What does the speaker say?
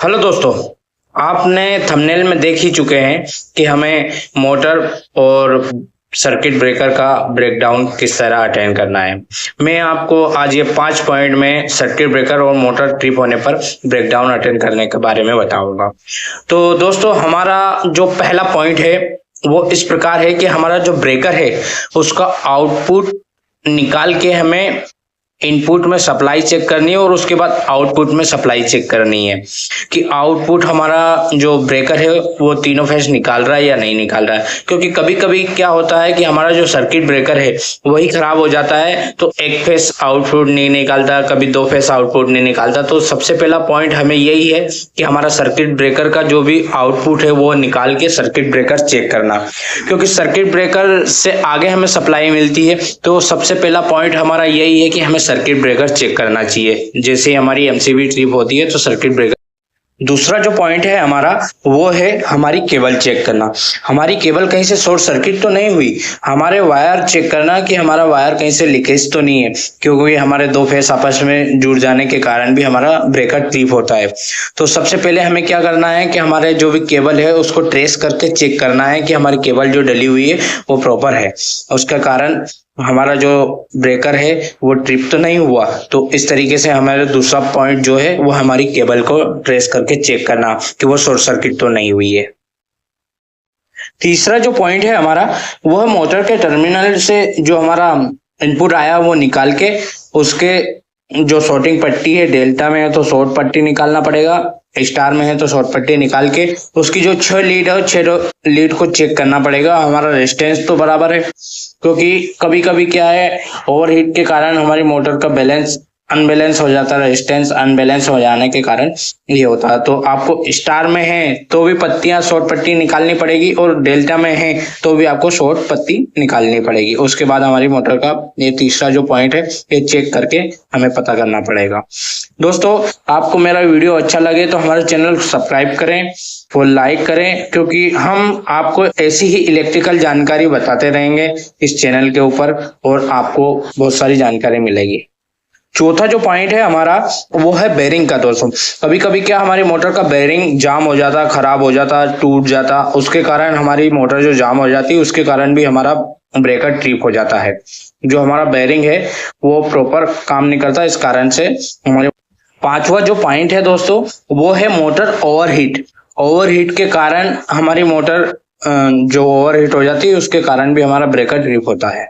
Hello दोस्तों, आपने thumbnail में देख ही चुके हैं कि हमें मोटर और सर्किट ब्रेकर का ब्रेकडाउन किस तरह अटेंड करना है। मैं आपको आज ये 5 पॉइंट में सर्किट ब्रेकर और मोटर ट्रिप होने पर ब्रेकडाउन अटेंड करने के बारे में बताऊंगा। तो दोस्तों, हमारा जो पहला पॉइंट है वो इस प्रकार है कि हमारा जो ब्रेकर है उसका आउटपुट निकाल के हमें इनपुट में सप्लाई चेक करनी है और उसके बाद आउटपुट में सप्लाई चेक करनी है कि आउटपुट हमारा जो ब्रेकर है वो तीनों फेज निकाल रहा है या नहीं निकाल रहा है। क्योंकि कभी कभी क्या होता है कि हमारा जो सर्किट ब्रेकर है वही खराब हो जाता है, तो एक फेज आउटपुट नहीं निकालता, कभी 2 फेज आउटपुट नहीं निकालता। तो सबसे पहला पॉइंट हमें यही है कि हमारा सर्किट ब्रेकर का जो भी आउटपुट है वो निकाल के सर्किट ब्रेकर चेक करना, क्योंकि सर्किट ब्रेकर से आगे हमें सप्लाई मिलती है। तो सबसे पहला पॉइंट हमारा यही है कि हमें सर्किट ब्रेकर चेक करना चाहिए। जैसे हमारी एमसीबी ट्रिप होती है तो सर्किट ब्रेकर। दूसरा जो पॉइंट है हमारा वो है हमारी केबल चेक करना। हमारी केबल कहीं से शॉर्ट सर्किट तो नहीं हुई, हमारे वायर चेक करना कि हमारा वायर कहीं से लीकेज तो नहीं है, क्योंकि हमारे 2 फेस आपस में जुड़ जाने के कारण भी हमारा ब्रेकर ट्रिप होता है। तो सबसे पहले हमें क्या करना है कि हमारे जो भी केबल है उसको ट्रेस करके चेक करना है कि हमारी केबल जो डली हुई है वो प्रॉपर है, उसका कारण हमारा जो ब्रेकर है वो ट्रिप तो नहीं हुआ। तो इस तरीके से हमारा दूसरा पॉइंट जो है वो हमारी केबल को ट्रेस करके चेक करना कि वो शॉर्ट सर्किट तो नहीं हुई है। तीसरा जो पॉइंट है हमारा वो है मोटर के टर्मिनल से जो हमारा इनपुट आया वो निकाल के उसके जो शॉर्टिंग पट्टी है, डेल्टा में है तो शॉर्ट पट्टी निकालना पड़ेगा, स्टार में है तो शॉर्ट पट्टी निकाल के उसकी जो 6 लीड है 6 लीड को चेक करना पड़ेगा हमारा रेजिस्टेंस तो बराबर है। क्योंकि कभी कभी क्या है, ओवरहीट के कारण हमारी मोटर का बैलेंस अनबैलेंस हो जाता है, रेजिस्टेंस अनबैलेंस हो जाने के कारण ये होता है। तो आपको स्टार में है तो भी पत्तियां शॉर्ट पट्टी निकालनी पड़ेगी और डेल्टा में है तो भी आपको शॉर्ट पत्ती निकालनी पड़ेगी। उसके बाद हमारी मोटर का ये तीसरा जो पॉइंट है ये चेक करके हमें पता करना पड़ेगा। दोस्तों, आपको मेरा वीडियो अच्छा लगे तो हमारे चैनल को सब्सक्राइब करें और लाइक करें, क्योंकि हम आपको ऐसी ही इलेक्ट्रिकल जानकारी बताते रहेंगे इस चैनल के ऊपर और आपको बहुत सारी जानकारी मिलेगी। चौथा जो पॉइंट है हमारा वो है बेरिंग का। दोस्तों, कभी कभी क्या हमारी मोटर का बेरिंग जाम हो जाता, खराब हो जाता, टूट जाता, उसके कारण हमारी मोटर जो जाम हो जाती है उसके कारण भी हमारा ब्रेकर ट्रिप हो जाता है। जो हमारा बेरिंग है वो प्रॉपर काम नहीं करता, इस कारण से हमारे। पांचवा जो पॉइंट है दोस्तों वो है मोटर ओवरहीट। ओवरहीट के कारण हमारी मोटर जो ओवरहीट हो जाती है उसके कारण भी हमारा ब्रेकर ट्रिप होता है।